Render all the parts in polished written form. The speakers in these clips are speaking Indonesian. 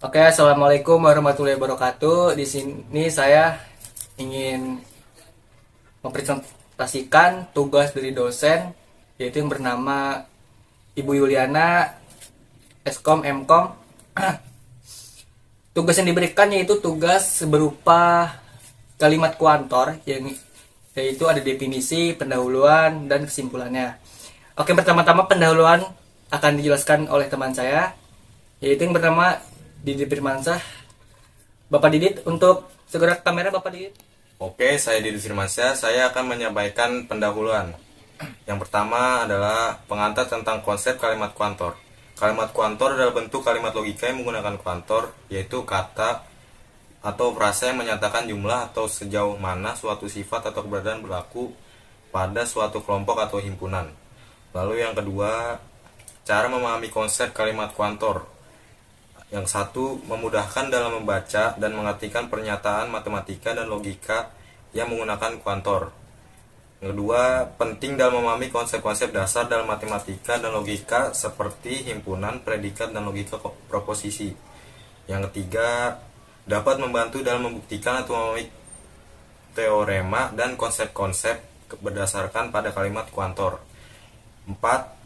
Oke, assalamualaikum warahmatullahi wabarakatuh. Di sini saya ingin mempresentasikan tugas dari dosen, yaitu yang bernama Ibu Yuliana, Eskom Mkom. Tugas yang diberikan yaitu tugas berupa kalimat kuantor, yaitu ada definisi, pendahuluan, dan kesimpulannya. Oke, pertama-tama pendahuluan akan dijelaskan oleh teman saya, yaitu yang bernama Didit Firmansyah. Bapak Didit, untuk segera ke kamera Bapak Didit. Oke, saya Didi Firmansyah. Saya akan menyampaikan pendahuluan. Yang pertama adalah pengantar tentang konsep kalimat kuantor. Kalimat kuantor adalah bentuk kalimat logika yang menggunakan kuantor, yaitu kata atau frasa yang menyatakan jumlah atau sejauh mana suatu sifat atau keberadaan berlaku pada suatu kelompok atau himpunan. Lalu yang kedua, cara memahami konsep kalimat kuantor. Yang satu, memudahkan dalam membaca dan mengartikan pernyataan matematika dan logika yang menggunakan kuantor. Yang kedua, penting dalam memahami konsep-konsep dasar dalam matematika dan logika seperti himpunan, predikat, dan logika proposisi. Yang ketiga, dapat membantu dalam membuktikan atau memahami teorema dan konsep-konsep berdasarkan pada kalimat kuantor. 4.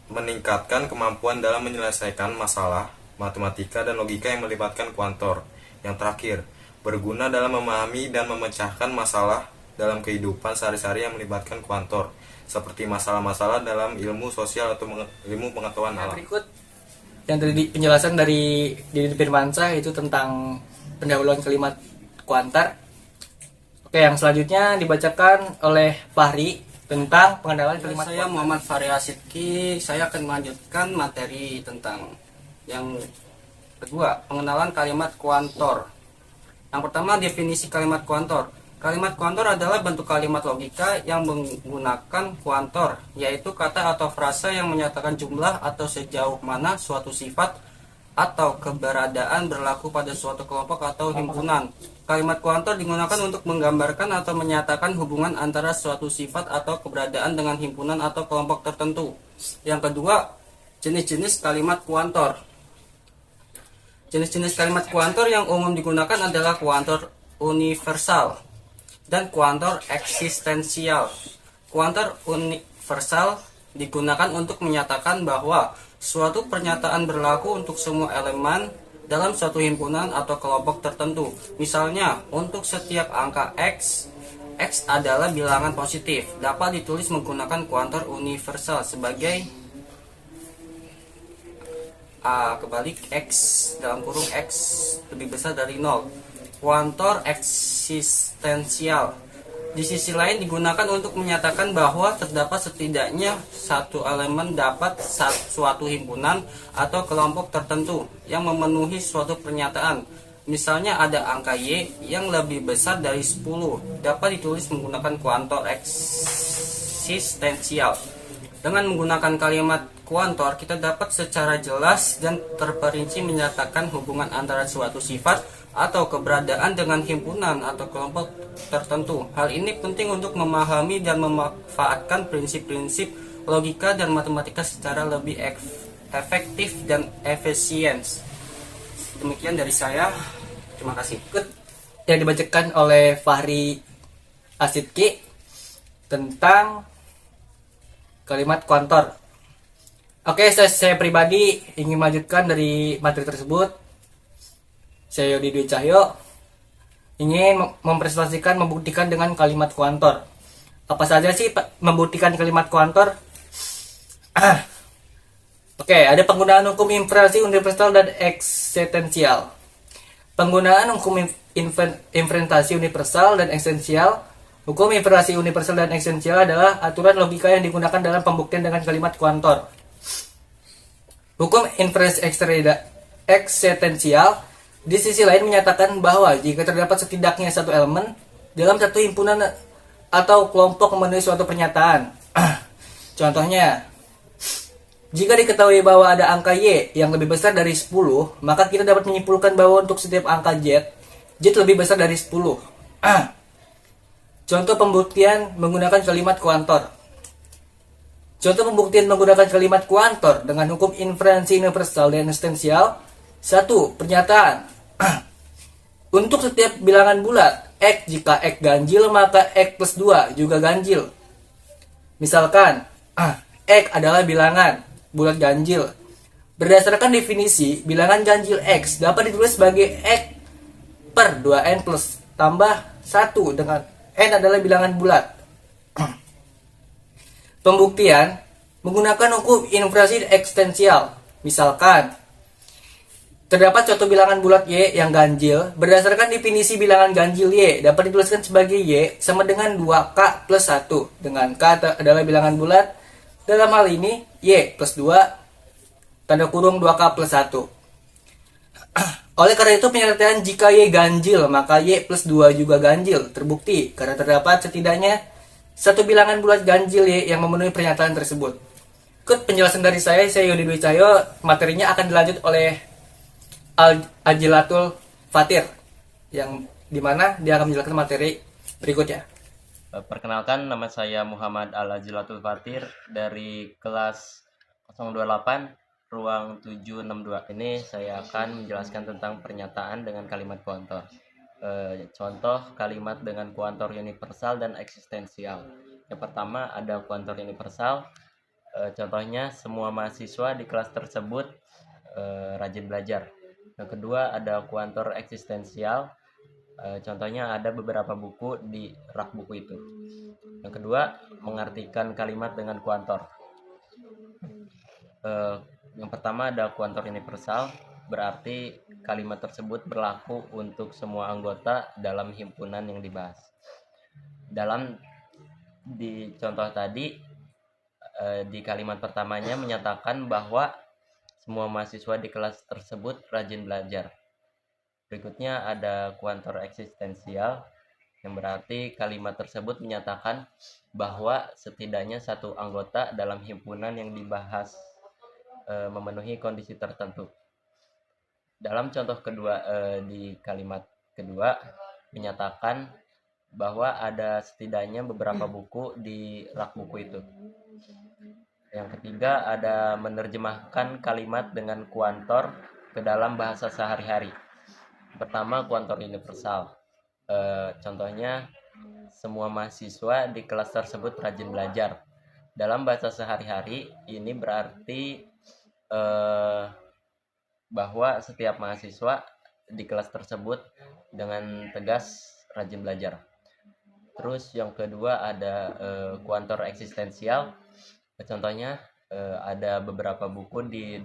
Meningkatkan kemampuan dalam menyelesaikan masalah matematika dan logika yang melibatkan kuantor. Yang terakhir, berguna dalam memahami dan memecahkan masalah dalam kehidupan sehari-hari yang melibatkan kuantor, seperti masalah-masalah dalam ilmu sosial atau ilmu pengetahuan alam. Berikut yang tadi penjelasan dari Didit Firmansyah itu tentang pendahuluan kalimat kuantar. Oke, yang selanjutnya dibacakan oleh Fahri tentang pengenalan kalimat Saya kuantar. Muhammad Fahri Asidki. Saya akan melanjutkan materi tentang yang kedua, pengenalan kalimat kuantor. Yang pertama, definisi kalimat kuantor. Kalimat kuantor adalah bentuk kalimat logika yang menggunakan kuantor, yaitu kata atau frasa yang menyatakan jumlah atau sejauh mana suatu sifat atau keberadaan berlaku pada suatu kelompok atau himpunan. Kalimat kuantor digunakan untuk menggambarkan atau menyatakan hubungan antara suatu sifat atau keberadaan dengan himpunan atau kelompok tertentu. Yang kedua, jenis-jenis kalimat kuantor. Jenis-jenis kalimat kuantor yang umum digunakan adalah kuantor universal dan kuantor eksistensial. Kuantor universal digunakan untuk menyatakan bahwa suatu pernyataan berlaku untuk semua elemen dalam suatu himpunan atau kelompok tertentu. Misalnya, untuk setiap angka X, X adalah bilangan positif, dapat ditulis menggunakan kuantor universal sebagai kebalik X dalam kurung X lebih besar dari 0. Kuantor eksistensial di sisi lain digunakan untuk menyatakan bahwa terdapat setidaknya satu elemen dapat suatu himpunan atau kelompok tertentu yang memenuhi suatu pernyataan. Misalnya ada angka Y yang lebih besar dari 10, dapat ditulis menggunakan kuantor eksistensial. Dengan menggunakan kalimat kuantor, kita dapat secara jelas dan terperinci menyatakan hubungan antara suatu sifat atau keberadaan dengan himpunan atau kelompok tertentu. Hal ini penting untuk memahami dan memanfaatkan prinsip-prinsip logika dan matematika secara lebih efektif dan efisien. Demikian dari saya. Terima kasih. Berikut yang dibacakan oleh Fahri Asidki tentang kalimat kuantor. Oke, saya pribadi ingin melanjutkan dari materi tersebut. Saya Yodi Dwi Cahyo ingin mempresentasikan membuktikan dengan kalimat kuantor. Apa saja sih membuktikan kalimat kuantor? Oke, ada penggunaan hukum inferensi universal dan eksistensial. Penggunaan hukum inferensi universal dan eksistensial. Hukum inferensi universal dan eksistensial adalah aturan logika yang digunakan dalam pembuktian dengan kalimat kuantor. Hukum inferensi eksistensial di sisi lain menyatakan bahwa jika terdapat setidaknya satu elemen dalam satu himpunan atau kelompok memenuhi suatu pernyataan. Contohnya, jika diketahui bahwa ada angka Y yang lebih besar dari 10, maka kita dapat menyimpulkan bahwa untuk setiap angka Z lebih besar dari 10. Contoh pembuktian menggunakan kalimat kuantor. Contoh pembuktian menggunakan kalimat kuantor dengan hukum inferensi universal dan eksistensial. 1. Pernyataan Untuk setiap bilangan bulat, X jika X ganjil maka X plus 2 juga ganjil. Misalkan, X adalah bilangan bulat ganjil. Berdasarkan definisi, bilangan ganjil X dapat ditulis sebagai X per 2N plus tambah 1 dengan N adalah bilangan bulat. Pembuktian menggunakan hukum inversi ekstensial. Misalkan, terdapat suatu bilangan bulat Y yang ganjil. Berdasarkan definisi bilangan ganjil Y dapat dituliskan sebagai Y sama dengan 2K plus 1. Dengan K adalah bilangan bulat. Dalam hal ini, Y plus 2, tanda kurung 2K plus 1. Oleh karena itu penyataan jika Y ganjil, maka Y plus 2 juga ganjil. Terbukti karena terdapat setidaknya satu bilangan bulat ganjil Y yang memenuhi pernyataan tersebut. Ikut penjelasan dari saya Yodi Dwi Cahyo. Materinya akan dilanjut oleh Al-Ajilatul Fatir, yang dimana dia akan menjelaskan materi berikutnya. Perkenalkan, nama saya Muhammad Al-Ajilatul Fatir dari kelas 028 ruang 762. Ini saya akan menjelaskan tentang pernyataan dengan kalimat kuantor. Contoh kalimat dengan kuantor universal dan eksistensial. Yang pertama ada kuantor universal. Contohnya semua mahasiswa di kelas tersebut rajin belajar. Yang kedua ada kuantor eksistensial. Contohnya ada beberapa buku di rak buku itu. Yang kedua mengartikan kalimat dengan kuantor. Yang pertama ada kuantor universal, berarti kalimat tersebut berlaku untuk semua anggota dalam himpunan yang dibahas. Di contoh tadi, di kalimat pertamanya menyatakan bahwa semua mahasiswa di kelas tersebut rajin belajar. Berikutnya ada kuantor eksistensial, yang berarti kalimat tersebut menyatakan bahwa setidaknya satu anggota dalam himpunan yang dibahas memenuhi kondisi tertentu. Dalam contoh kedua, di kalimat kedua menyatakan bahwa ada setidaknya beberapa buku di rak buku itu. Yang ketiga ada menerjemahkan kalimat dengan kuantor ke dalam bahasa sehari-hari. Pertama kuantor universal. Contohnya semua mahasiswa di kelas tersebut rajin belajar. Dalam bahasa sehari-hari ini berarti bahwa setiap mahasiswa di kelas tersebut dengan tegas rajin belajar. Terus yang kedua ada kuantor eksistensial. Contohnya ada beberapa buku di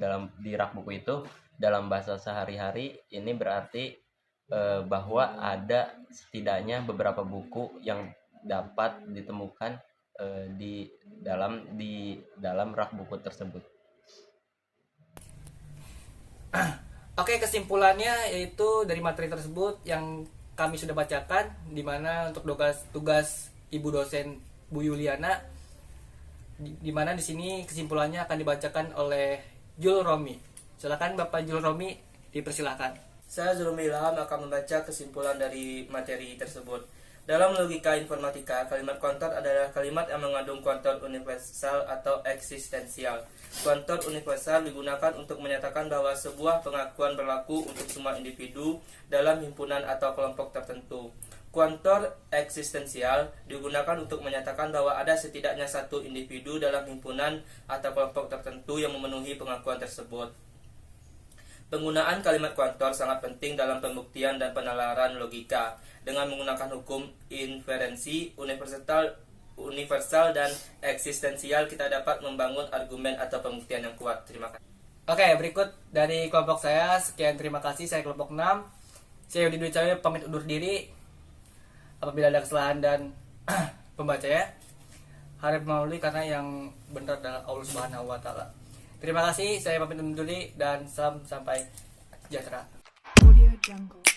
rak buku itu. Dalam bahasa sehari-hari ini berarti bahwa ada setidaknya beberapa buku yang dapat ditemukan di dalam rak buku tersebut. Oke, kesimpulannya yaitu dari materi tersebut yang kami sudah bacakan, di mana untuk tugas Ibu dosen Bu Yuliana, di mana di sini kesimpulannya akan dibacakan oleh Jul Romi. Silakan Bapak Jul Romi, dipersilakan. Saya Zulmi Ilham akan membaca kesimpulan dari materi tersebut. Dalam logika informatika, kalimat kuantor adalah kalimat yang mengandung kuantor universal atau eksistensial. Kuantor universal digunakan untuk menyatakan bahwa sebuah pengakuan berlaku untuk semua individu dalam himpunan atau kelompok tertentu. Kuantor eksistensial digunakan untuk menyatakan bahwa ada setidaknya satu individu dalam himpunan atau kelompok tertentu yang memenuhi pengakuan tersebut. Penggunaan kalimat kuantor sangat penting dalam pembuktian dan penalaran logika. Dengan menggunakan hukum inferensi universal dan eksistensial, kita dapat membangun argumen atau pembuktian yang kuat. Terima kasih. Oke, berikut dari kelompok saya. Sekian, terima kasih. Saya kelompok 6. Saya Yodi Dwi Cahyo pamit undur diri. Apabila ada kesalahan dan pembaca ya, harap maklumi karena yang benar adalah Allah Subhanahu wa taala. Terima kasih, saya pamit undur diri dan sampai sejahtera. Audio Jungle.